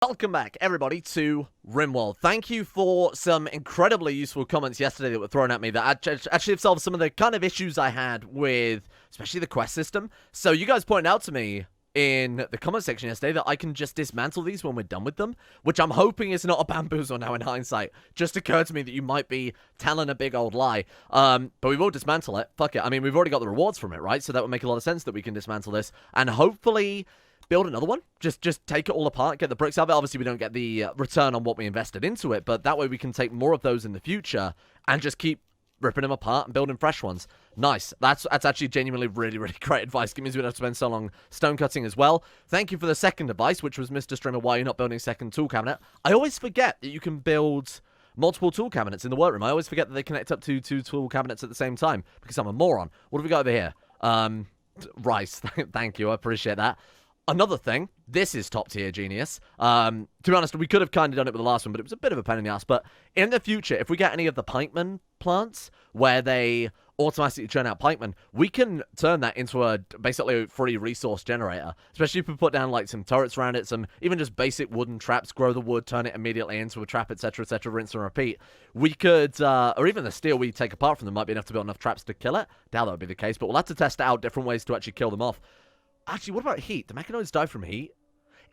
Welcome back, everybody, to Rimworld. Thank you for some incredibly useful comments yesterday that were thrown at me that actually have solved some of the kind of issues I had with, especially the quest system. So you guys pointed out to me in the comment section yesterday that I can just dismantle these when we're done with them, which I'm hoping is not a bamboozle now in hindsight. Just occurred to me that you might be telling a big old lie. But we will dismantle it. Fuck it. I mean, we've already got the rewards from it, right? So that would make a lot of sense that we can dismantle this. And hopefully build another one. Just take it all apart, get the bricks out of it. Obviously, we don't get the return on what we invested into it, but that way we can take more of those in the future and just keep ripping them apart and building fresh ones. Nice. That's actually genuinely really, really great advice. It means we don't have to spend so long stone cutting as well. Thank you for the second advice, which was, Mr. Streamer, why you're not building a second tool cabinet. I always forget that you can build multiple tool cabinets in the workroom. I always forget that they connect up to two tool cabinets at the same time because I'm a moron. What have we got over here? Rice. Thank you. I appreciate that. Another thing, this is top tier genius. To be honest, we could have kind of done it with the last one, but it was a bit of a pain in the ass. But in the future, if we get any of the pikeman plants where they automatically churn out pikemen, we can turn that into a basically free resource generator. Especially if we put down like some turrets around it, some even just basic wooden traps, grow the wood, turn it immediately into a trap, etc., etc., rinse and repeat. We could, or even the steel we take apart from them might be enough to build enough traps to kill it. Doubt that would be the case, but we'll have to test out different ways to actually kill them off. Actually, what about heat? Do mechanoids die from heat?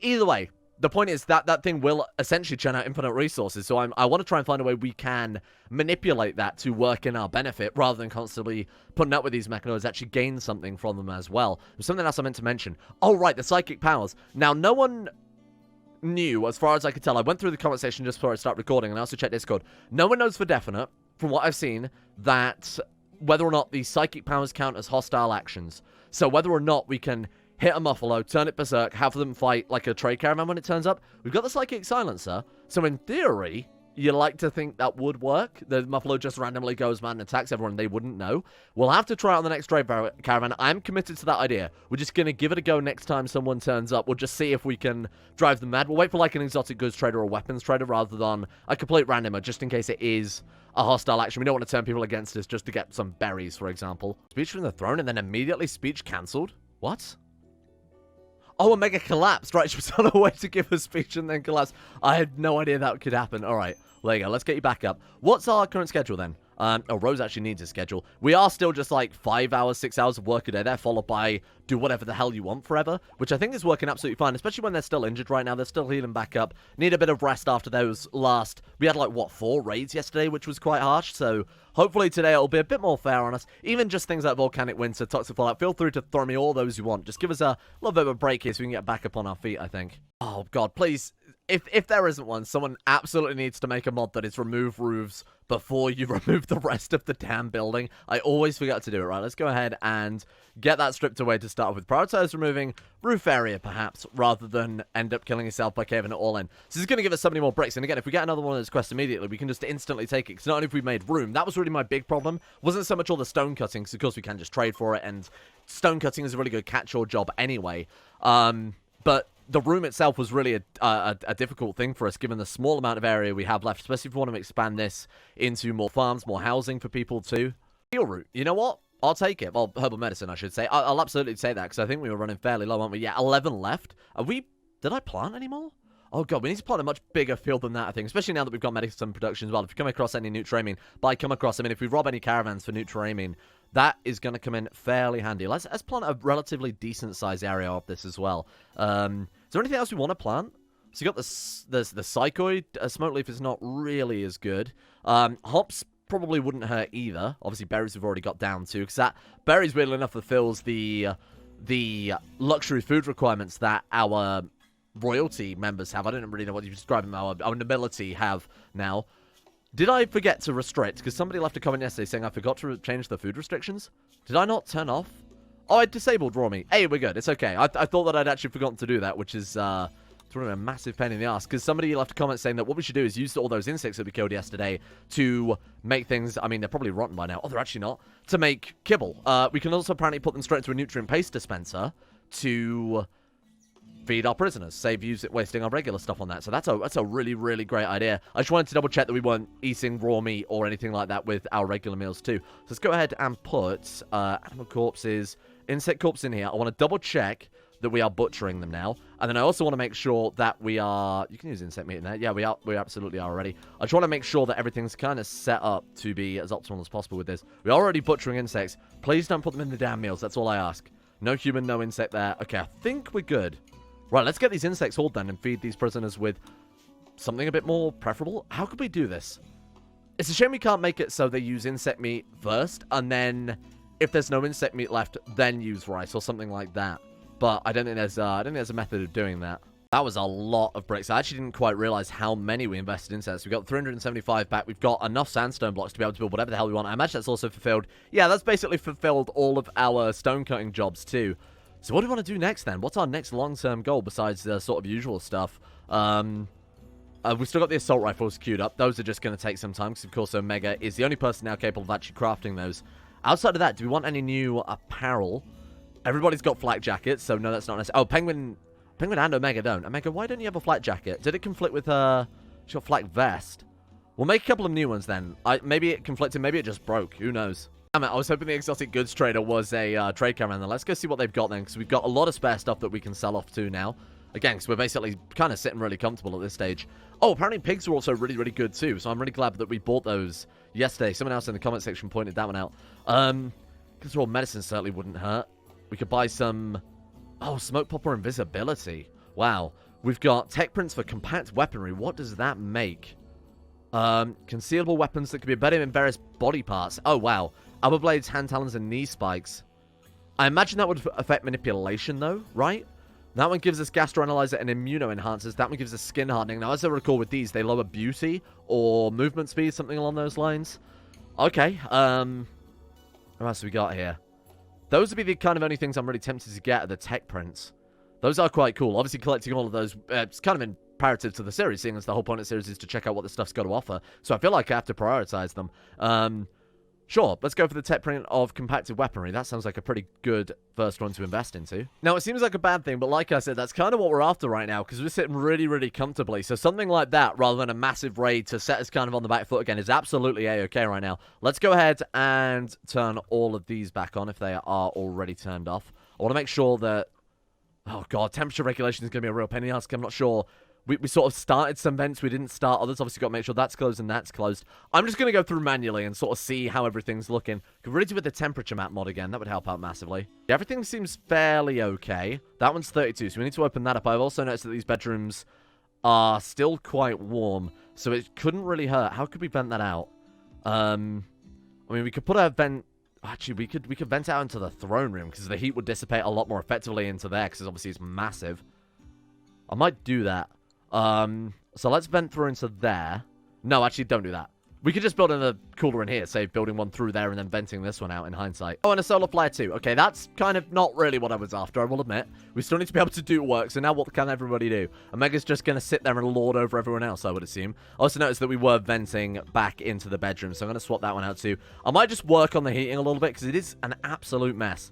Either way, the point is that that thing will essentially churn out infinite resources. So I want to try and find a way we can manipulate that to work in our benefit rather than constantly putting up with these mechanoids, actually gain something from them as well. There's something else I meant to mention. Oh, right, the psychic powers. Now, no one knew, as far as I could tell. I went through the comment section just before I start recording, and I also checked Discord. No one knows for definite, from what I've seen, that whether or not these psychic powers count as hostile actions. So whether or not we can hit a muffalo, turn it berserk, have them fight like a trade caravan when it turns up. We've got the psychic silencer, so in theory, you like to think that would work. The muffalo just randomly goes mad and attacks everyone, they wouldn't know. We'll have to try it on the next trade caravan. I'm committed to that idea. We're just going to give it a go next time someone turns up. We'll just see if we can drive them mad. We'll wait for like an exotic goods trader or a weapons trader rather than a complete randomer, just in case it is a hostile action. We don't want to turn people against us just to get some berries, for example. Speech from the throne and then immediately speech cancelled? What? Oh, a mega collapsed. Right, she was on her way to give a speech and then collapsed. I had no idea that could happen. All right, well, there you go. Let's get you back up. What's our current schedule then? Oh, Rose actually needs a schedule. We are still just like 5 hours, 6 hours of work a day there, followed by do whatever the hell you want forever, which I think is working absolutely fine, especially when they're still injured right now. They're still healing back up. Need a bit of rest after those last... We had like, what, 4 raids yesterday, which was quite harsh, so hopefully today it'll be a bit more fair on us. Even just things like Volcanic Winter, Toxic Fallout, feel free to throw me all those you want. Just give us a little bit of a break here so we can get back up on our feet, I think. Oh, God, please... If there isn't one, someone absolutely needs to make a mod that is remove roofs before you remove the rest of the damn building. I always forget to do it, right? Let's go ahead and get that stripped away to start with. Prioritize removing roof area, perhaps, rather than end up killing yourself by caving it all in. So this is going to give us so many more bricks. And again, if we get another one of those quests immediately, we can just instantly take it. Because not only have we made room, that was really my big problem. Wasn't so much all the stone cutting, because of course we can just trade for it. And stone cutting is a really good catch-all job anyway. But the room itself was really a difficult thing for us, given the small amount of area we have left, especially if we want to expand this into more farms, more housing for people too. Heal root, you know what? I'll take it. Well, herbal medicine, I should say. I'll absolutely say that, because I think we were running fairly low, aren't we? Yeah, 11 left. Are we... Did I plant any more? Oh, God, we need to plant a much bigger field than that, I think, especially now that we've got medicine production as well. If you come across any Nutramine, by come across, I mean, if we rob any caravans for Nutramine, that is going to come in fairly handy. Let's plant a relatively decent-sized area of this as well. Is there anything else we want to plant? So you got the psychoid. Smoke leaf is not really as good. Hops probably wouldn't hurt either. Obviously, berries we've already got down to, because that berries weirdly enough fulfills the luxury food requirements that our royalty members have. I don't really know what you describe them. Our nobility have now. Did I forget to restrict? Because somebody left a comment yesterday saying I forgot to change the food restrictions. Did I not turn off? Oh, I disabled raw meat. Hey, we're good. It's okay. I thought that I'd actually forgotten to do that, which is it's really a massive pain in the ass. Because somebody left a comment saying that what we should do is use all those insects that we killed yesterday to make things... I mean, they're probably rotten by now. Oh, they're actually not. To make kibble. We can also apparently put them straight into a nutrient paste dispenser to feed our prisoners, save wasting our regular stuff on that. So that's a really, really great idea. I just wanted to double check that we weren't eating raw meat or anything like that with our regular meals too. So let's go ahead and put animal corpses, insect corpse in here. I want to double check that we are butchering them now. And then I also want to make sure that we are... You can use insect meat in there. Yeah, we absolutely are already. I just want to make sure that everything's kind of set up to be as optimal as possible with this. We're already butchering insects. Please don't put them in the damn meals. That's all I ask. No human, no insect there. Okay, I think we're good. Right, let's get these insects hauled then and feed these prisoners with something a bit more preferable. How could we do this? It's a shame we can't make it so they use insect meat first, and then if there's no insect meat left, then use rice or something like that. But I don't think there's a method of doing that. That was a lot of bricks. I actually didn't quite realize how many we invested in sets. We got 375 back. We've got enough sandstone blocks to be able to build whatever the hell we want. I imagine that's also fulfilled. Yeah, that's basically fulfilled all of our stone cutting jobs too. So what do we want to do next then? What's our next long-term goal besides the sort of usual stuff? We've still got the assault rifles queued up. Those are just going to take some time because, of course, Omega is the only person now capable of actually crafting those. Outside of that, do we want any new apparel? Everybody's got flak jackets, so no, that's not necessary. Oh, Penguin and Omega don't. Omega, why don't you have a flak jacket? Did it conflict with her? She's got flak vest. We'll make a couple of new ones then. Maybe it conflicted, maybe it just broke. Who knows? I was hoping the exotic goods trader was a trade caravan then. Let's go see what they've got then, because we've got a lot of spare stuff that we can sell off to now. Again, because we're basically kind of sitting really comfortable at this stage. Oh, apparently pigs are also really, really good too, so I'm really glad that we bought those yesterday. Someone else in the comment section pointed that one out. Because raw medicine certainly wouldn't hurt. We could buy some... Oh, smoke popper invisibility. Wow. We've got tech prints for compact weaponry. What does that make? Concealable weapons that could be embedded in various body parts. Oh, wow. Elbow blades, hand talons, and knee spikes. I imagine that would affect manipulation, though, right? That one gives us gastroanalyzer and immuno-enhancers. That one gives us skin hardening. Now, as I recall with these, they lower beauty or movement speed, something along those lines. Okay. What else have we got here? Those would be the kind of only things I'm really tempted to get are the tech prints. Those are quite cool. Obviously, collecting all of those, it's kind of imperative to the series, seeing as the whole point of the series is to check out what the stuff's got to offer. So I feel like I have to prioritize them. Sure, let's go for the tech print of compacted weaponry. That sounds like a pretty good first one to invest into. Now, it seems like a bad thing, but like I said, that's kind of what we're after right now, because we're sitting really, really comfortably. So something like that, rather than a massive raid to set us kind of on the back foot again, is absolutely A-okay right now. Let's go ahead and turn all of these back on if they are already turned off. I want to make sure that... Oh, God, temperature regulation is going to be a real pain in the ass. I'm not sure... We sort of started some vents, we didn't start others. Obviously, got to make sure that's closed and that's closed. I'm just going to go through manually and sort of see how everything's looking. Could really do with the temperature map mod again. That would help out massively. Yeah, everything seems fairly okay. That one's 32, so we need to open that up. I've also noticed that these bedrooms are still quite warm, so it couldn't really hurt. How could we vent that out? I mean, we could put a vent... Actually, we could vent out into the throne room, because the heat would dissipate a lot more effectively into there, because obviously it's massive. I might do that. So let's vent through into there. No, actually, don't do that. We could just build another cooler in here, say building one through there and then venting this one out in hindsight. Oh, and a solar flare too. Okay, that's kind of not really what I was after, I will admit. We still need to be able to do work, so now what can everybody do? Omega's just going to sit there and lord over everyone else, I would assume. I also noticed that we were venting back into the bedroom, so I'm going to swap that one out too. I might just work on the heating a little bit, because it is an absolute mess.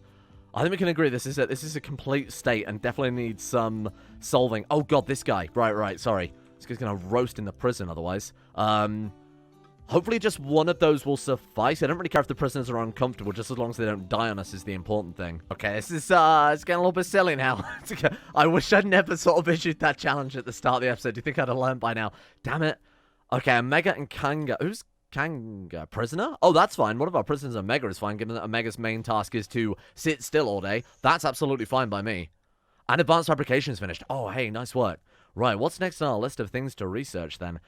I think we can agree this is a complete state and definitely needs some solving. Oh, God, this guy. Right, sorry. This guy's going to roast in the prison otherwise. Hopefully just one of those will suffice. I don't really care if the prisoners are uncomfortable, just as long as they don't die on us is the important thing. Okay, this is, it's getting a little bit silly now. I wish I'd never sort of issued that challenge at the start of the episode. Do you think I'd have learned by now? Damn it. Okay, Omega and Kanga. Who's Kanga? Prisoner? Oh, that's fine. One of our prisoners, Omega, is fine, given that Omega's main task is to sit still all day. That's absolutely fine by me. And advanced fabrication is finished. Oh, hey, nice work. Right, what's next on our list of things to research then?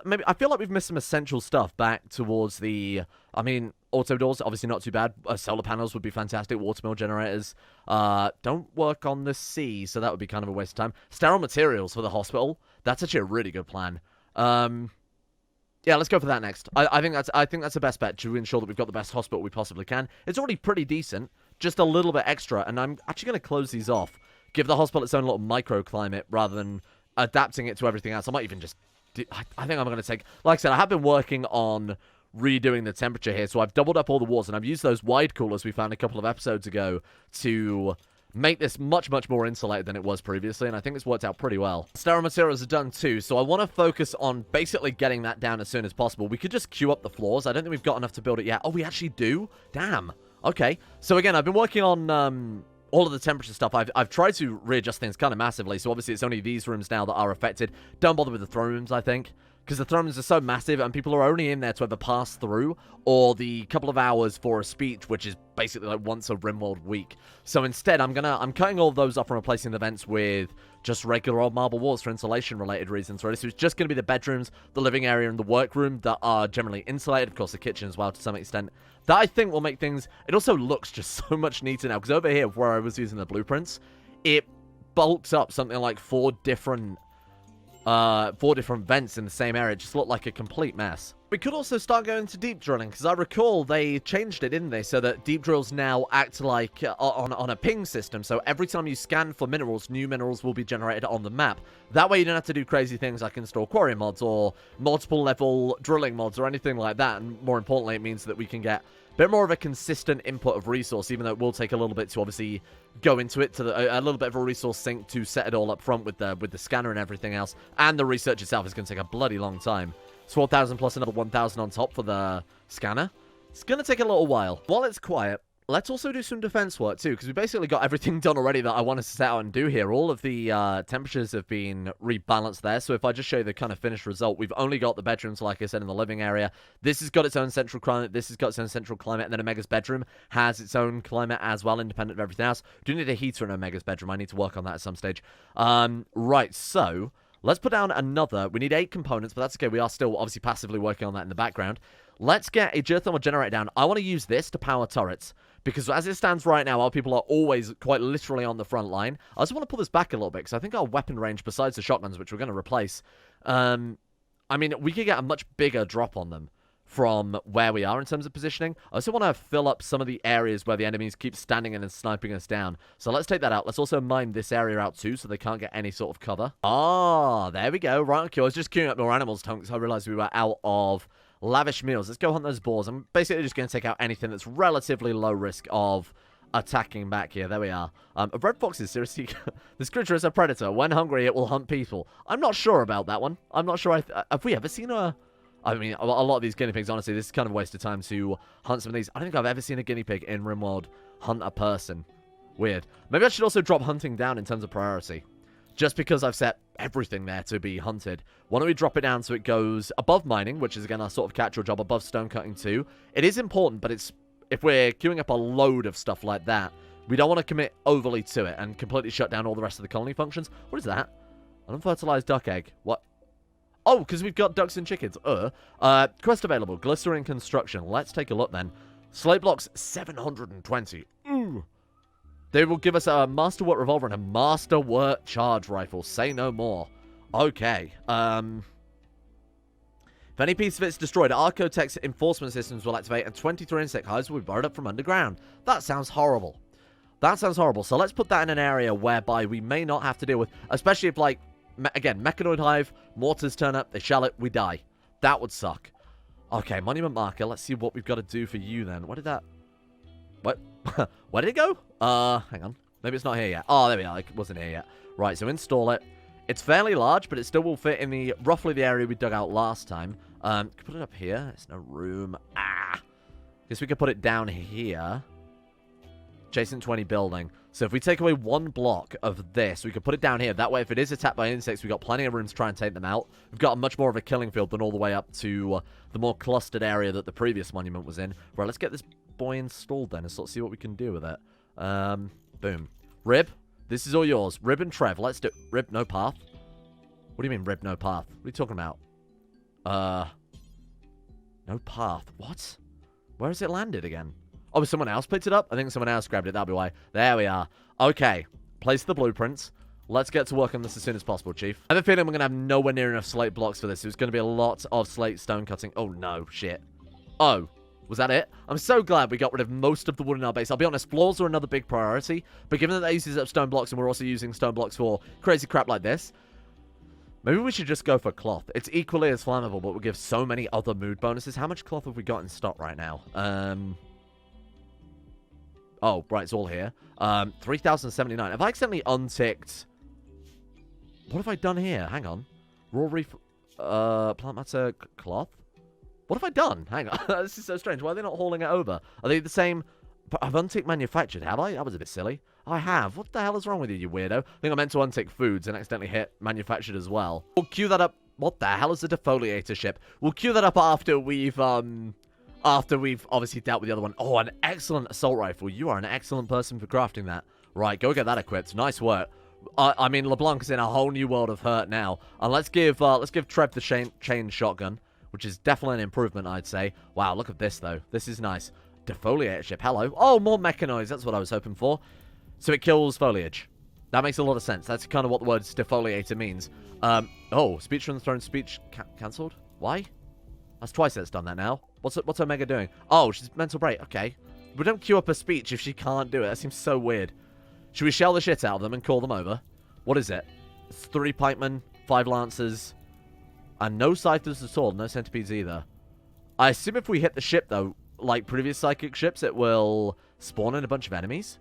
Maybe I feel like we've missed some essential stuff back towards the, I mean, auto doors, obviously not too bad. Solar panels would be fantastic. Watermill generators. Don't work on the sea, so that would be kind of a waste of time. Sterile materials for the hospital. That's actually a really good plan. Yeah, let's go for that next. I think that's the best bet to ensure that we've got the best hospital we possibly can. It's already pretty decent, just a little bit extra, and I'm actually going to close these off. Give the hospital its own little microclimate rather than adapting it to everything else. I might even just... I think I'm going to take... Like I said, I have been working on redoing the temperature here, so I've doubled up all the walls, and I've used those wide coolers we found a couple of episodes ago to make this much, much more insulated than it was previously, and I think it's worked out pretty well. Sterile materials are done too, so I want to focus on basically getting that down as soon as possible. We could just queue up the floors. I don't think we've got enough to build it yet. Oh, we actually do? Damn. Okay. So again, I've been working on... all of the temperature stuff, I've tried to readjust things kind of massively. So obviously it's only these rooms now that are affected. Don't bother with the throne rooms, I think, because the throne rooms are so massive and people are only in there to either pass through or the couple of hours for a speech, which is basically like once a Rimworld week. So instead, I'm cutting all of those off and replacing the vents with just regular old marble walls for insulation-related reasons, right? So it's just going to be the bedrooms, the living area, and the workroom that are generally insulated. Of course, the kitchen as well to some extent. That, I think, will make things... It also looks just so much neater now, because over here, where I was using the blueprints, it bulks up something like four different vents in the same area. It just looked like a complete mess. We could also start going to deep drilling, because I recall they changed it, didn't they? So that deep drills now act like on a ping system. So every time you scan for minerals, new minerals will be generated on the map. That way you don't have to do crazy things like install quarry mods or multiple level drilling mods or anything like that. And more importantly, it means that we can get a bit more of a consistent input of resource, even though it will take a little bit to obviously go into it, a little bit of a resource sink to set it all up front with the scanner and everything else. And the research itself is going to take a bloody long time. It's 4,000 plus another 1,000 on top for the scanner. It's going to take a little while. While it's quiet, let's also do some defense work too, because we basically got everything done already that I wanted to set out and do here. All of the temperatures have been rebalanced there. So if I just show you the kind of finished result, we've only got the bedrooms, like I said, in the living area. This has got its own central climate. This has got its own central climate. And then Omega's bedroom has its own climate as well, independent of everything else. Do need a heater in Omega's bedroom. I need to work on that at some stage. Right, so... let's put down another. We need 8 components, but that's okay. We are still obviously passively working on that in the background. Let's get a geothermal generator down. I want to use this to power turrets, because as it stands right now, our people are always quite literally on the front line. I also want to pull this back a little bit, because I think our weapon range, besides the shotguns, which we're going to replace, I mean, we could get a much bigger drop on them from where we are in terms of positioning. I also want to fill up some of the areas where the enemies keep standing in and sniping us down. So let's take that out. Let's also mine this area out too, so they can't get any sort of cover. Ah, there we go. Right, okay. I was just queuing up more animals, Tom, because I realized we were out of lavish meals. Let's go hunt those boars. I'm basically just going to take out anything that's relatively low risk of attacking back here. There we are. Red foxes, seriously. This creature is a predator. When hungry, it will hunt people. I'm not sure about that one. I'm not sure. Have we ever seen a... I mean, a lot of these guinea pigs, honestly, this is kind of a waste of time to hunt some of these. I don't think I've ever seen a guinea pig in Rimworld hunt a person. Weird. Maybe I should also drop hunting down in terms of priority. Just because I've set everything there to be hunted. Why don't we drop it down so it goes above mining, which is, again, our sort of catch-all job, above stone cutting too. It is important, but it's if we're queuing up a load of stuff like that, we don't want to commit overly to it and completely shut down all the rest of the colony functions. What is that? An unfertilized duck egg. What? Oh, because we've got ducks and chickens. Quest available. Glycerin construction. Let's take a look then. Slate blocks 720. Ooh. They will give us a masterwork revolver and a masterwork charge rifle. Say no more. Okay. If any piece of it's destroyed, Archotech's enforcement systems will activate and 23 insect hives will be borrowed up from underground. That sounds horrible. That sounds horrible. So let's put that in an area whereby we may not have to deal with, especially if, like, again, mechanoid hive, mortars turn up, they shell it, we die. That would suck. Okay, monument marker. Let's see what we've got to do for you then. What did that... What? Where did it go? Hang on. Maybe it's not here yet. Oh, there we are. It wasn't here yet. Right, so install it. It's fairly large, but it still will fit in the roughly the area we dug out last time. Can put it up here. There's no room. Guess we could put it down here. Adjacent 20 building. So if we take away one block of this, we could put it down here. That way, if it is attacked by insects, we've got plenty of room to try and take them out. We've got much more of a killing field than all the way up to the more clustered area that the previous monument was in. Right, let's get this boy installed then and sort of see what we can do with it. Boom. Rib, this is all yours. Rib and Trev, let's do... Rib, no path? What do you mean, Rib, no path? What are you talking about? No path. What? Where has it landed again? Oh, someone else picked it up? I think someone else grabbed it. That'll be why. There we are. Okay. Place the blueprints. Let's get to work on this as soon as possible, Chief. I have a feeling we're going to have nowhere near enough slate blocks for this. There's going to be a lot of slate stone cutting. Oh, no. Shit. Oh. Was that it? I'm so glad we got rid of most of the wood in our base. I'll be honest, floors are another big priority. But given that that uses up stone blocks and we're also using stone blocks for crazy crap like this, maybe we should just go for cloth. It's equally as flammable, but will give so many other mood bonuses. How much cloth have we got in stock right now? Oh, right, it's all here. 3,079. Have I accidentally unticked... What have I done here? Hang on. Raw reef... plant matter cloth? What have I done? Hang on. This is so strange. Why are they not hauling it over? Are they the same... I've unticked manufactured, have I? That was a bit silly. I have. What the hell is wrong with you, you weirdo? I think I meant to untick foods and accidentally hit manufactured as well. We'll queue that up. What the hell is a defoliator ship? We'll queue that up after we've obviously dealt with the other one. Oh, an excellent assault rifle. You are an excellent person for crafting that. Right, go get that equipped. Nice work. I mean, LeBlanc is in a whole new world of hurt now. And let's give Trev the chain shotgun, which is definitely an improvement, I'd say. Wow, look at this, though. This is nice. Defoliator ship. Hello. Oh, more mechanoids. That's what I was hoping for. So it kills foliage. That makes a lot of sense. That's kind of what the word defoliator means. Oh, speech from the throne. Speech cancelled? Why? That's twice that's done that now. What's Omega doing? Oh, she's mental break. Okay. We don't queue up a speech if she can't do it. That seems so weird. Should we shell the shit out of them and call them over? What is it? It's 3 pikemen, 5 lancers, and no scythers at all. No centipedes either. I assume if we hit the ship, though, like previous psychic ships, it will spawn in a bunch of enemies.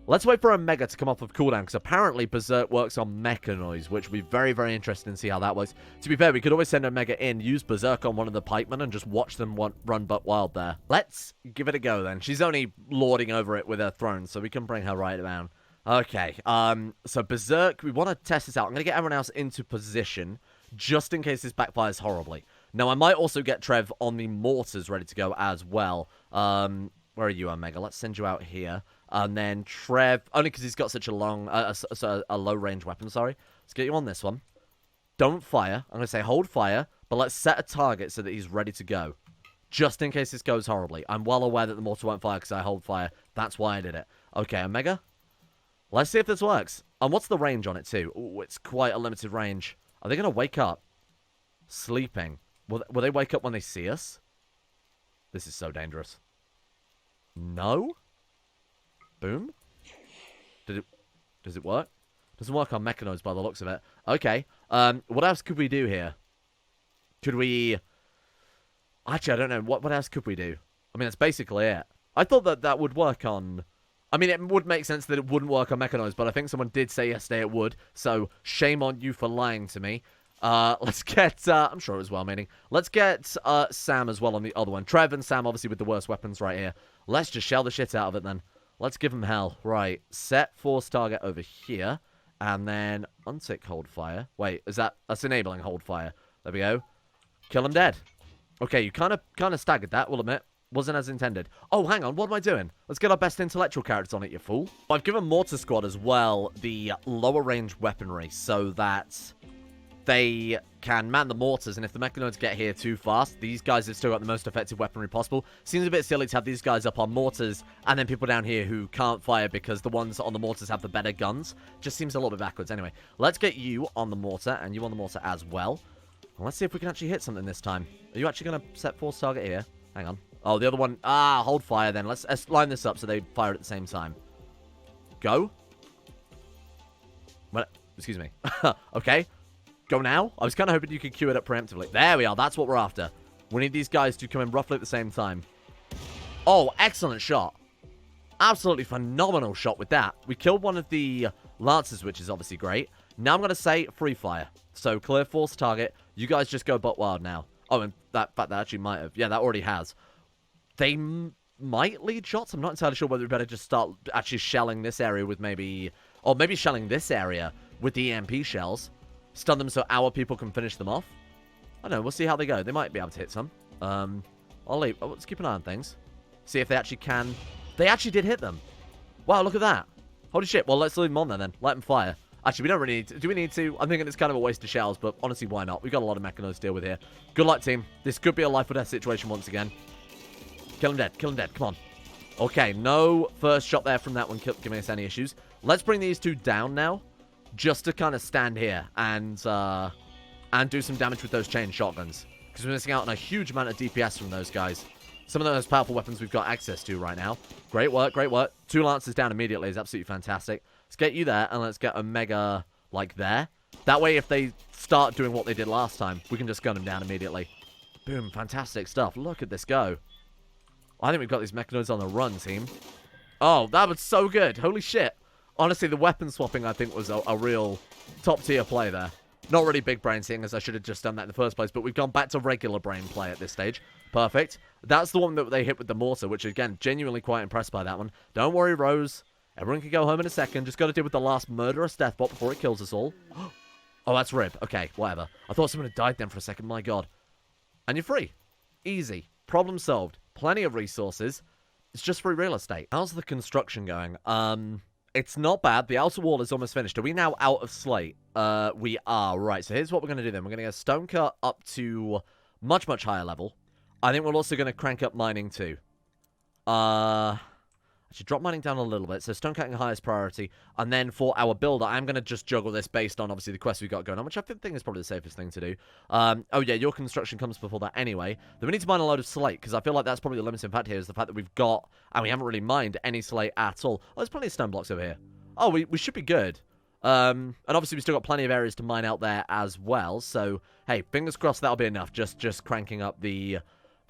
Let's wait for Omega to come off of cooldown, because apparently Berserk works on mechanoids, which will be very, very interesting to see how that works. To be fair, we could always send Omega in, use Berserk on one of the pikemen, and just watch them run butt wild there. Let's give it a go, then. She's only lording over it with her throne, so we can bring her right down. Okay, so Berserk, we want to test this out. I'm going to get everyone else into position, just in case this backfires horribly. Now, I might also get Trev on the mortars ready to go as well. Where are you, Omega? Let's send you out here. And then Trev, only because he's got such a long, a low-range weapon, sorry. Let's get you on this one. Don't fire. I'm going to say hold fire, but let's set a target so that he's ready to go. Just in case this goes horribly. I'm well aware that the mortar won't fire because I hold fire. That's why I did it. Okay, Omega. Let's see if this works. And what's the range on it, too? Ooh, it's quite a limited range. Are they going to wake up? Sleeping. Will they wake up when they see us? This is so dangerous. No? Boom. Does it work? Doesn't work on mechanoids by the looks of it. Okay. What else could we do here? Could we... Actually, I don't know. What else could we do? I mean, that's basically it. I thought that would work on... I mean, it would make sense that it wouldn't work on mechanoids, but I think someone did say yesterday it would. So, shame on you for lying to me. Let's get... I'm sure it was well-meaning. Let's get Sam as well on the other one. Trev and Sam, obviously, with the worst weapons right here. Let's just shell the shit out of it, then. Let's give him hell. Right. Set force target over here. And then untick hold fire. Wait, that's enabling hold fire. There we go. Kill him dead. Okay, you kind of staggered that, we'll admit. Wasn't as intended. Oh, hang on. What am I doing? Let's get our best intellectual characters on it, you fool. I've given Mortar Squad as well the lower range weaponry so that they can man the mortars, and if the mechanoids get here too fast, these guys have still got the most effective weaponry possible. Seems a bit silly to have these guys up on mortars, and then people down here who can't fire because the ones on the mortars have the better guns. Just seems a little bit backwards. Anyway, let's get you on the mortar, and you on the mortar as well. And let's see if we can actually hit something this time. Are you actually going to set force target here? Hang on. Oh, the other one. Hold fire then. Let's line this up so they fire at the same time. Go. Well, excuse me. Okay. Go now? I was kind of hoping you could queue it up preemptively. There we are. That's what we're after. We need these guys to come in roughly at the same time. Oh, excellent shot. Absolutely phenomenal shot with that. We killed one of the lancers, which is obviously great. Now I'm going to say free fire. So clear force target. You guys just go butt wild now. Oh, and that actually might have. Yeah, that already has. They might lead shots. I'm not entirely sure whether we better just start actually shelling this area with maybe... Or maybe shelling this area with the EMP shells. Stun them so our people can finish them off. I don't know. We'll see how they go. They might be able to hit some. I'll leave. Oh, let's keep an eye on things. See if they actually can. They actually did hit them. Wow, look at that. Holy shit. Well, let's leave them on there then. Let them fire. Actually, we don't really need to. Do we need to? I'm thinking it's kind of a waste of shells, but honestly, why not? We've got a lot of mechanoids to deal with here. Good luck, team. This could be a life or death situation once again. Kill him dead. Kill him dead. Come on. Okay, no first shot there from that one giving us any issues. Let's bring these two down now. Just to kind of stand here and do some damage with those chain shotguns. Because we're missing out on a huge amount of DPS from those guys. Some of the most powerful weapons we've got access to right now. Great work, great work. 2 lancers down immediately is absolutely fantastic. Let's get you there, and let's get Omega, like, there. That way, if they start doing what they did last time, we can just gun them down immediately. Boom, fantastic stuff. Look at this go. I think we've got these mechanoids on the run, team. Oh, that was so good. Holy shit. Honestly, the weapon swapping, I think, was a real top-tier play there. Not really big brain seeing as I should have just done that in the first place, but we've gone back to regular brain play at this stage. Perfect. That's the one that they hit with the mortar, which, again, genuinely quite impressed by that one. Don't worry, Rose. Everyone can go home in a second. Just got to deal with the last murderous death bot before it kills us all. Oh, that's Rib. Okay, whatever. I thought someone had died then for a second. My God. And you're free. Easy. Problem solved. Plenty of resources. It's just free real estate. How's the construction going? It's not bad. The outer wall is almost finished. Are we now out of slate? We are. Right, so here's what we're going to do then. We're going to go stone cut up to much, much higher level. I think we're also going to crank up mining too. I should drop mining down a little bit. So stone cutting highest priority. And then for our builder, I'm going to just juggle this based on, obviously, the quest we've got going on, which I think is probably the safest thing to do. Oh, yeah, your construction comes before that anyway. Then we need to mine a load of slate, because I feel like that's probably the limiting factor here, is the fact that we've got, and we haven't really mined any slate at all. Oh, there's plenty of stone blocks over here. Oh, we should be good. And obviously, we've still got plenty of areas to mine out there as well. So, hey, fingers crossed that'll be enough. Just cranking up the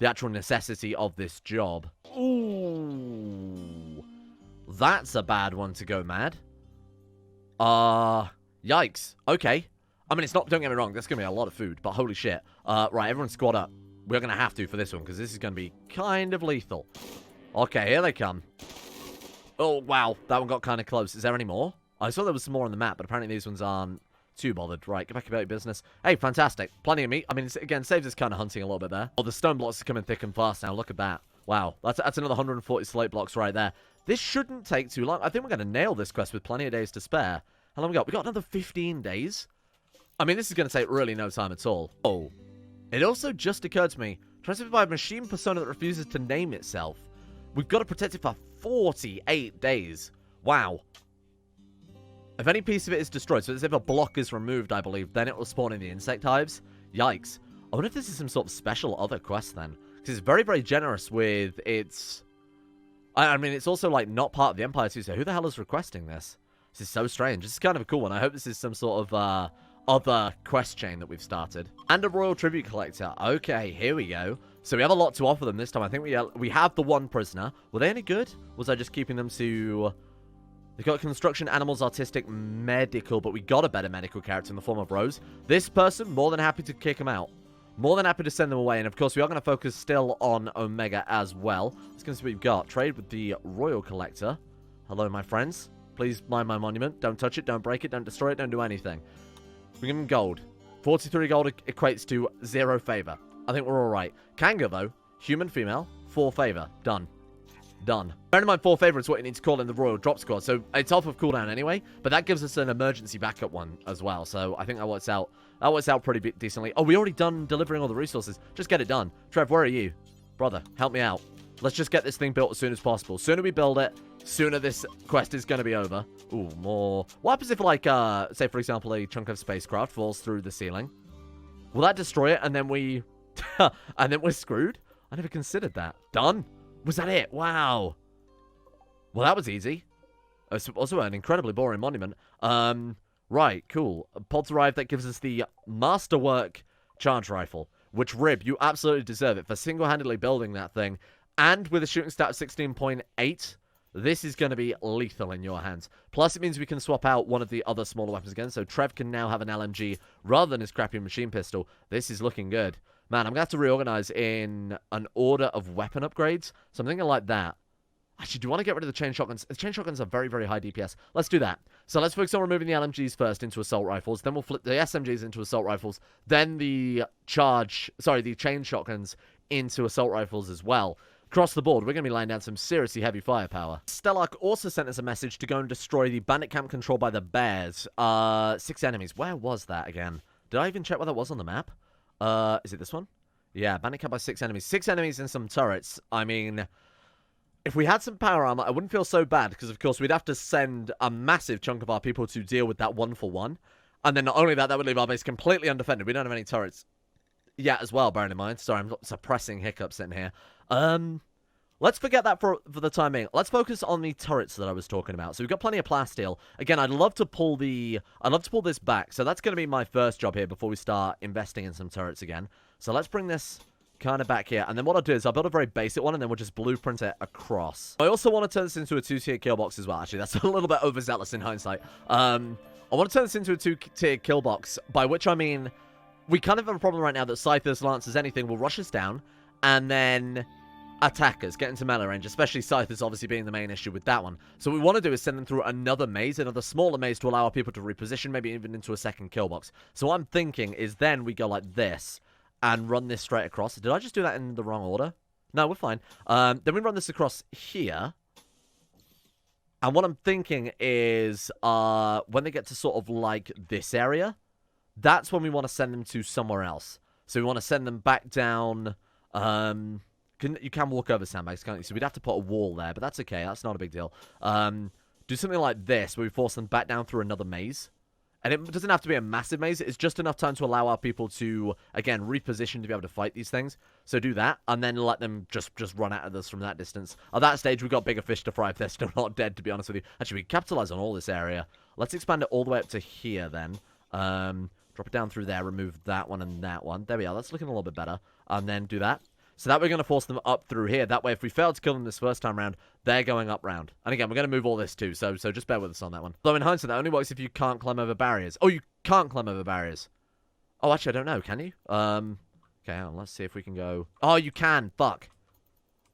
actual necessity of this job. Ooh. That's a bad one to go mad. Yikes. Okay. I mean, it's not, don't get me wrong, that's going to be a lot of food, but holy shit. Right, everyone squad up. We're going to have to for this one, because this is going to be kind of lethal. Okay, here they come. Oh, wow. That one got kind of close. Is there any more? I saw there was some more on the map, but apparently these ones aren't too bothered. Right, get back about your business. Hey, fantastic. Plenty of meat. I mean, it's, again, saves us kind of hunting a little bit there. Oh, the stone blocks are coming thick and fast now. Look at that. Wow. That's another 140 slate blocks right there. This shouldn't take too long. I think we're going to nail this quest with plenty of days to spare. How long we got? We got another 15 days. I mean, this is going to take really no time at all. Oh. It also just occurred to me. Trying to survive a machine persona that refuses to name itself. We've got to protect it for 48 days. Wow. If any piece of it is destroyed, so as if a block is removed, I believe, then it will spawn in the insect hives. Yikes. I wonder if this is some sort of special other quest then. Because it's very, very generous with its... I mean, it's also, like, not part of the Empire too, so who the hell is requesting this? This is so strange. This is kind of a cool one. I hope this is some sort of, other quest chain that we've started. And a Royal Tribute Collector. Okay, here we go. So we have a lot to offer them this time. I think we have the one prisoner. Were they any good? Was I just keeping them to... They got construction, animals, artistic, medical, but we got a better medical character in the form of Rose. This person, more than happy to kick him out. More than happy to send them away. And, of course, we are going to focus still on Omega as well. Let's go see what we've got. Trade with the Royal Collector. Hello, my friends. Please mind my monument. Don't touch it. Don't break it. Don't destroy it. Don't do anything. We give him gold. 43 gold equates to 0 favor. I think we're all right. Kanga, though. Human, female. 4 favor. Done. Done. Bear in mind, 4 favor is what you need to call in the Royal Drop Squad. So it's off of cooldown anyway. But that gives us an emergency backup one as well. So I think that works out. That works out pretty decently. Oh, we already done delivering all the resources. Just get it done. Trev, where are you? Brother, help me out. Let's just get this thing built as soon as possible. Sooner we build it, sooner this quest is going to be over. Ooh, more. What happens if, like, say, for example, a chunk of spacecraft falls through the ceiling? Will that destroy it and then we... and then we're screwed? I never considered that. Done. Was that it? Wow. Well, that was easy. It's also an incredibly boring monument. Right, cool. Pods arrived. That gives us the Masterwork Charge Rifle, which, Rib, you absolutely deserve it for single-handedly building that thing. And with a shooting stat of 16.8, this is going to be lethal in your hands. Plus, it means we can swap out one of the other smaller weapons again, so Trev can now have an LMG rather than his crappy machine pistol. This is looking good. Man, I'm going to have to reorganize in an order of weapon upgrades, so I'm thinking like that. Actually, do you want to get rid of the chain shotguns? The chain shotguns are very, very high DPS. Let's do that. So let's focus on removing the LMGs first into assault rifles. Then we'll flip the SMGs into assault rifles. Then the chain shotguns into assault rifles as well. Across the board, we're going to be laying down some seriously heavy firepower. Stellark also sent us a message to go and destroy the bandit camp controlled by the bears. 6 enemies. Where was that again? Did I even check where that was on the map? Is it this one? Yeah, bandit camp by 6 enemies. 6 enemies and some turrets. I mean... If we had some power armor, I wouldn't feel so bad, because, of course, we'd have to send a massive chunk of our people to deal with that 1-for-1. And then not only that, that would leave our base completely undefended. We don't have any turrets yet as well, bearing in mind. Sorry, I'm suppressing hiccups in here. Let's forget that for the time being. Let's focus on the turrets that I was talking about. So we've got plenty of plasteel. Again, I'd love to pull this back. So that's going to be my first job here before we start investing in some turrets again. So let's bring this... kind of back here, and then what I'll do is I'll build a very basic one, and then we'll just blueprint it across. I also want to turn this into a 2-tier kill box as well. Actually, that's a little bit overzealous in hindsight. I want to turn this into a 2-tier kill box, by which I mean we kind of have a problem right now that Scythers, Lancers, anything will rush us down, and then attackers, get into melee range, especially Scythers obviously being the main issue with that one. So what we want to do is send them through another maze, another smaller maze to allow our people to reposition, maybe even into a second kill box. So what I'm thinking is then we go like this and run this straight across. Did I just do that in the wrong order? No, we're fine. Then we run this across here. And what I'm thinking is when they get to sort of like this area, that's when we want to send them to somewhere else. So we want to send them back down. You can walk over sandbags, can't you? So we'd have to put a wall there, but that's okay. That's not a big deal. Do something like this, where we force them back down through another maze. And it doesn't have to be a massive maze. It's just enough time to allow our people to, again, reposition to be able to fight these things. So do that, and then let them just run at us from that distance. At that stage, we've got bigger fish to fry if they're still not dead, to be honest with you. Actually, we capitalize on all this area. Let's expand it all the way up to here, then. Drop it down through there, remove that one and that one. There we are. That's looking a little bit better. And then do that. So that we're going to force them up through here. That way, if we fail to kill them this first time round, they're going up round. And again, we're going to move all this too, so just bear with us on that one. Though in hindsight, that only works if you can't climb over barriers. Oh, you can't climb over barriers. Oh, actually, I don't know. Can you? Okay, let's see if we can go. Oh, you can. Fuck.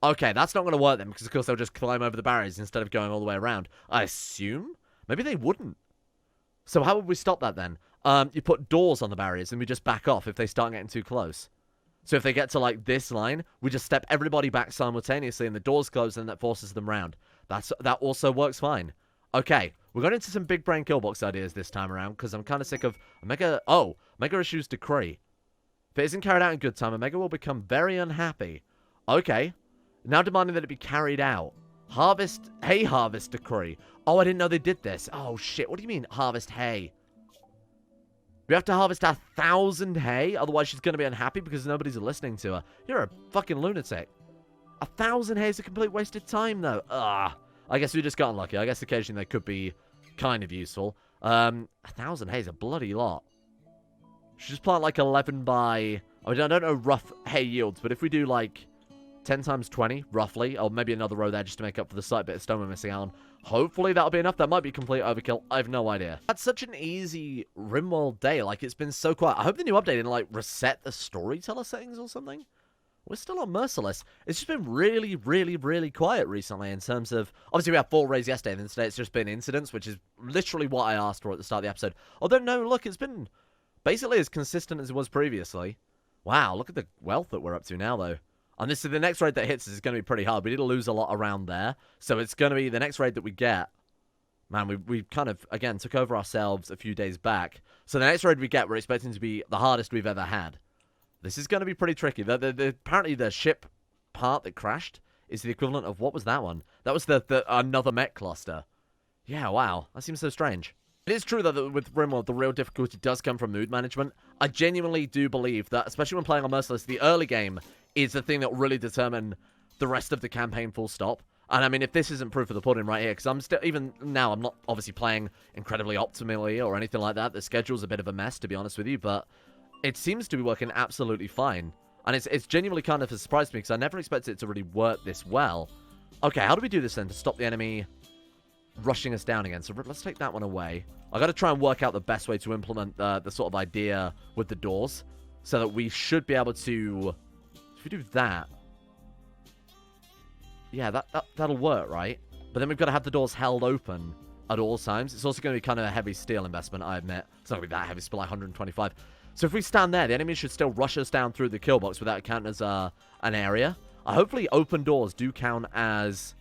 Okay, that's not going to work then, because of course they'll just climb over the barriers instead of going all the way around. I assume? Maybe they wouldn't. So how would we stop that then? You put doors on the barriers and we just back off if they start getting too close. So if they get to, like, this line, we just step everybody back simultaneously and the doors close and that forces them round. That also works fine. Okay, we're going into some big brain kill box ideas this time around because I'm kind of sick of Mega Issues Decree. If it isn't carried out in good time, Omega will become very unhappy. Okay, now demanding that it be carried out. Hay harvest decree. Oh, I didn't know they did this. Oh, shit, what do you mean, harvest hay? We have to harvest 1,000 hay, otherwise she's going to be unhappy because nobody's listening to her. You're a fucking lunatic. 1,000 hay is a complete waste of time, though. Ugh. I guess we just got unlucky. I guess occasionally they could be kind of useful. 1,000 hay is a bloody lot. Should just plant like 11 by... I mean, I don't know rough hay yields, but if we do like 10 times 20, roughly, or maybe another row there just to make up for the slight bit of stone we're missing out on. Hopefully that'll be enough. That might be complete overkill. I have no idea. That's such an easy Rimworld day. Like, it's been so quiet. I hope the new update didn't, like, reset the storyteller settings or something. We're still on Merciless. It's just been really, really, really quiet recently in terms of... Obviously, we had 4 raids yesterday, and then today it's just been incidents, which is literally what I asked for at the start of the episode. Although, no, look, it's been basically as consistent as it was previously. Wow, look at the wealth that we're up to now, though. And this is the next raid that hits us is going to be pretty hard. We did lose a lot around there. So it's going to be the next raid that we get. Man, we kind of, again, took over ourselves a few days back. So the next raid we get, we're expecting to be the hardest we've ever had. This is going to be pretty tricky. Apparently the ship part that crashed is the equivalent of, what was that one? That was another mech cluster. Yeah, wow. That seems so strange. It is true, though, that with Rimworld, the real difficulty does come from mood management. I genuinely do believe that, especially when playing on Merciless, the early game is the thing that will really determine the rest of the campaign full stop. And I mean, if this isn't proof of the pudding right here, because I'm still, even now, I'm not obviously playing incredibly optimally or anything like that. The schedule's a bit of a mess, to be honest with you, but it seems to be working absolutely fine. And it's genuinely kind of a surprise to me, because I never expected it to really work this well. Okay, how do we do this then to stop the enemy rushing us down again? So let's take that one away. I got to try and work out the best way to implement the sort of idea with the doors, so that we should be able to... If we do that... Yeah, that'll work, right? But then we've got to have the doors held open at all times. It's also going to be kind of a heavy steel investment, I admit. It's not going to be that heavy, it's like 125. So if we stand there, the enemy should still rush us down through the kill box without counting as an area. Hopefully open doors do count as,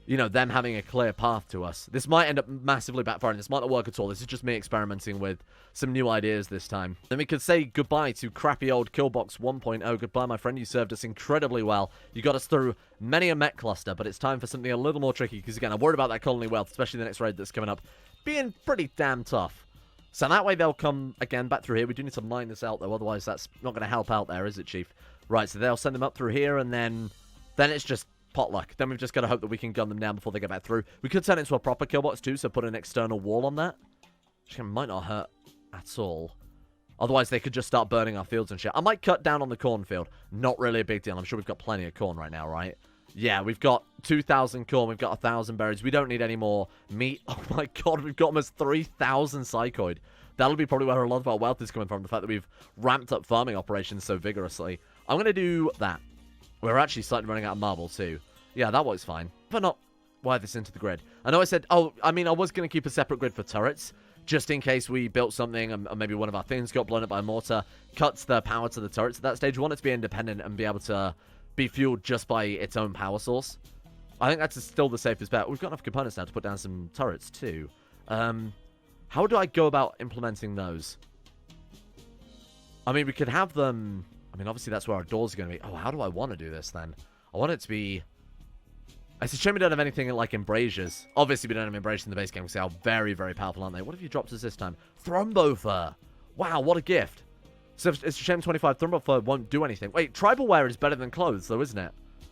you know, them having a clear path to us. This might end up massively backfiring. This might not work at all. This is just me experimenting with some new ideas this time. Then we could say goodbye to crappy old Killbox 1.0. Goodbye, my friend. You served us incredibly well. You got us through many a mech cluster, but it's time for something a little more tricky, because, again, I'm worried about that colony wealth, especially the next raid that's coming up, being pretty damn tough. So that way they'll come, again, back through here. We do need to mine this out, though. Otherwise, that's not going to help out there, is it, Chief? Right, so they'll send them up through here, and then it's just potluck. Then we've just got to hope that we can gun them down before they get back through. We could turn it into a proper kill box too, so put an external wall on that, which might not hurt at all. Otherwise, they could just start burning our fields and shit. I might cut down on the cornfield. Not really a big deal. I'm sure we've got plenty of corn right now, right? Yeah, we've got 2,000 corn. We've got 1,000 berries. We don't need any more meat. Oh my god, we've got almost 3,000 psychoid. That'll be probably where a lot of our wealth is coming from. The fact that we've ramped up farming operations so vigorously. I'm going to do that. We're actually slightly running out of marble, too. Yeah, that works fine. But not wire this into the grid. I know I said, oh, I mean, I was going to keep a separate grid for turrets, just in case we built something and maybe one of our things got blown up by a mortar, cuts the power to the turrets at that stage. We want it to be independent and be able to be fueled just by its own power source. I think that's still the safest bet. We've got enough components now to put down some turrets, too. How do I go about implementing those? I mean, we could have them... I mean, obviously, that's where our doors are going to be. Oh, how do I want to do this, then? I want it to be... It's a shame we don't have anything like embrasures. Obviously, we don't have embrasures in the base game because they are very, very powerful, aren't they? What have you dropped us this time? Thrombo fur. Wow, what a gift. So it's a shame 25 Thrombo fur won't do anything. Wait, tribal wear is better than clothes, though, isn't it?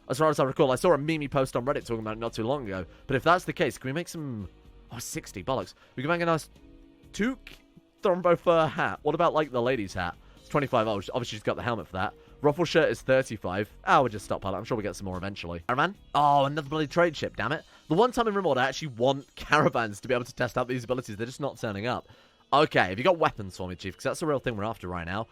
As far as I recall, I saw a meme post on Reddit talking about it not too long ago. But if that's the case, can we make some... Oh, 60 bollocks. We can make a nice 2 Thrombo fur hat. What about, like, the lady's hat? It's 25. Oh, obviously she's got the helmet for that. Ruffle shirt is 35. Oh, we'll just stockpile it. I'm sure we'll get some more eventually. Caravan? Oh, another bloody trade ship, damn it. The one time in Rimworld I actually want caravans to be able to test out these abilities. They're just not turning up. Okay, have you got weapons for me, Chief? Because that's the real thing we're after right now.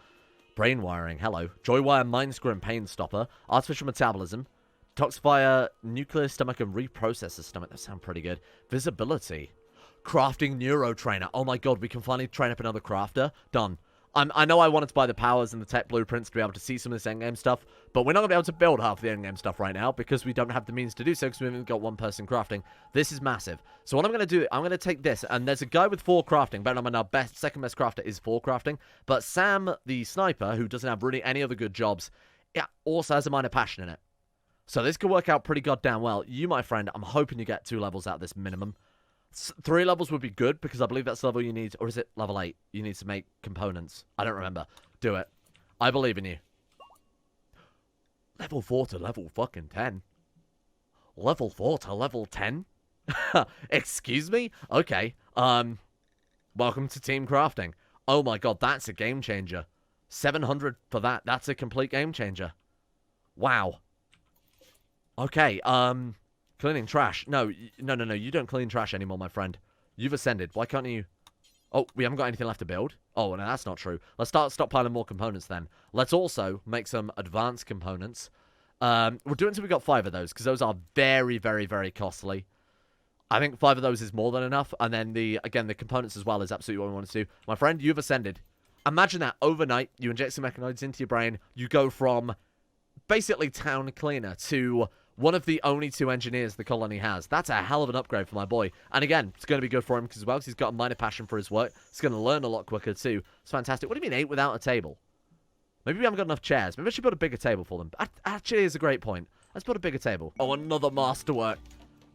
Brain wiring, hello. Joy wire, mind screw, and pain stopper. Artificial metabolism. Toxifier, nuclear stomach, and reprocessor stomach. That sound pretty good. Visibility. Crafting neuro trainer. Oh my god, we can finally train up another crafter. Done. I know I wanted to buy the powers and the tech blueprints to be able to see some of this endgame stuff, but we're not going to be able to build half the endgame stuff right now because we don't have the means to do so because we haven't got one person crafting. This is massive. So what I'm going to do, I'm going to take this, and there's a guy with 4 crafting. Bear in mind, our second best crafter is 4 crafting, but Sam, the sniper, who doesn't have really any other good jobs, yeah, also has a minor passion in it. So this could work out pretty goddamn well. You, my friend, I'm hoping you get 2 levels out of this minimum. 3 levels would be good, because I believe that's the level you need, or is it level 8? You need to make components. I don't remember. Do it. I believe in you. Level 4 to level fucking 10. Level 4 to level 10? Excuse me? Okay. Welcome to Team Crafting. Oh my god, that's a game changer. 700 for that. That's a complete game changer. Wow. Okay, cleaning trash. No, you don't clean trash anymore, my friend. You've ascended. Why can't you... Oh, we haven't got anything left to build? Oh, no, that's not true. Let's start stockpiling more components then. Let's also make some advanced components. We'll do it until we got 5 of those, because those are very, very, very costly. I think 5 of those is more than enough. And then, the components as well is absolutely what we want to do. My friend, you've ascended. Imagine that overnight, you inject some mechanoids into your brain, you go from basically town cleaner to... one of the only 2 engineers the colony has. That's a hell of an upgrade for my boy. And again, it's going to be good for him as well, because he's got a minor passion for his work. He's going to learn a lot quicker too. It's fantastic. What do you mean 8 without a table? Maybe we haven't got enough chairs. Maybe I should build a bigger table for them. Actually, is a great point. Let's build a bigger table. Oh, another masterwork.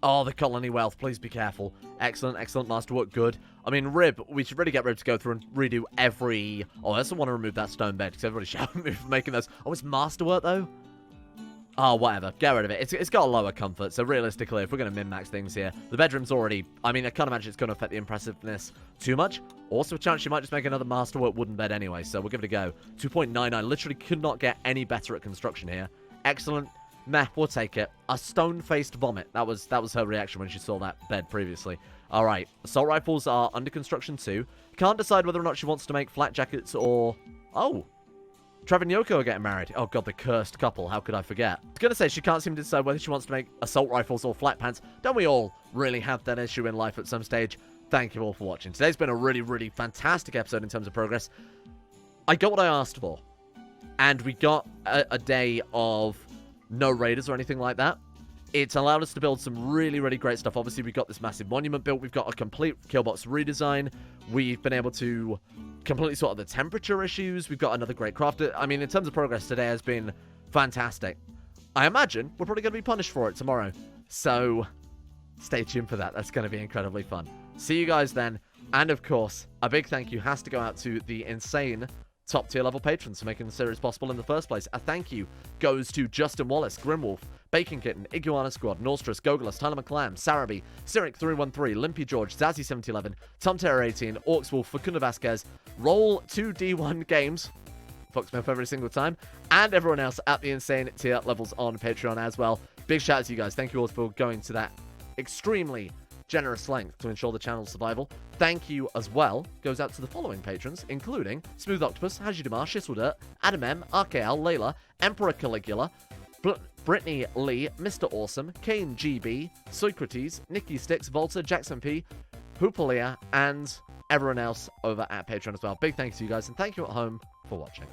Oh, the colony wealth. Please be careful. Excellent, excellent masterwork. Good. I mean, Rib. We should really get Rib to go through and redo every... Oh, I also want to remove that stone bed, because everybody shouted at me for making those. Oh, it's masterwork, though? Oh, whatever. Get rid of it. It's got a lower comfort, so realistically, if we're going to min-max things here, the bedroom's already... I mean, I can't imagine it's going to affect the impressiveness too much. Also, a chance you might just make another masterwork wooden bed anyway, so we'll give it a go. 2.99. Literally could not get any better at construction here. Excellent. Meh, we'll take it. A stone-faced vomit. That was her reaction when she saw that bed previously. Alright. Assault rifles are under construction too. Can't decide whether or not she wants to make flat jackets or... Oh! Trevor and Yoko are getting married. Oh god, the cursed couple. How could I forget? I was going to say, she can't seem to decide whether she wants to make assault rifles or flat pants. Don't we all really have that issue in life at some stage? Thank you all for watching. Today's been a really, really fantastic episode in terms of progress. I got what I asked for. And we got a day of no raiders or anything like that. It's allowed us to build some really, really great stuff. Obviously, we've got this massive monument built. We've got a complete killbox redesign. We've been able to completely sort of the temperature issues. We've got another great crafter. I mean, in terms of progress, today has been fantastic. I imagine we're probably going to be punished for it tomorrow. So, stay tuned for that. That's going to be incredibly fun. See you guys then. And, of course, a big thank you has to go out to the insane top-tier level patrons for making the series possible in the first place. A thank you goes to Justin Wallace, Grimwolf, Bacon Kitten, Iguana Squad, Norstress, Gogolus, Tyler McClam, Sarabi, Cyric313, Limpy George, Zazzy7011, Tom Terror 18, Orcswolf, Facunda Vasquez, Roll2D1 Games, Foxmouth every single time, and everyone else at the insane tier levels on Patreon as well. Big shout out to you guys. Thank you all for going to that extremely generous length to ensure the channel's survival. Thank you as well goes out to the following patrons, including Smooth Octopus, Hajidamar, Shistledirt, Adam M, RKL, Layla, Emperor Caligula, Brittany Lee, Mr. Awesome, Kane GB, Socrates, Nikki Sticks, Volta, Jackson P, Hoopalia, and everyone else over at Patreon as well. Big thanks to you guys, and thank you at home for watching.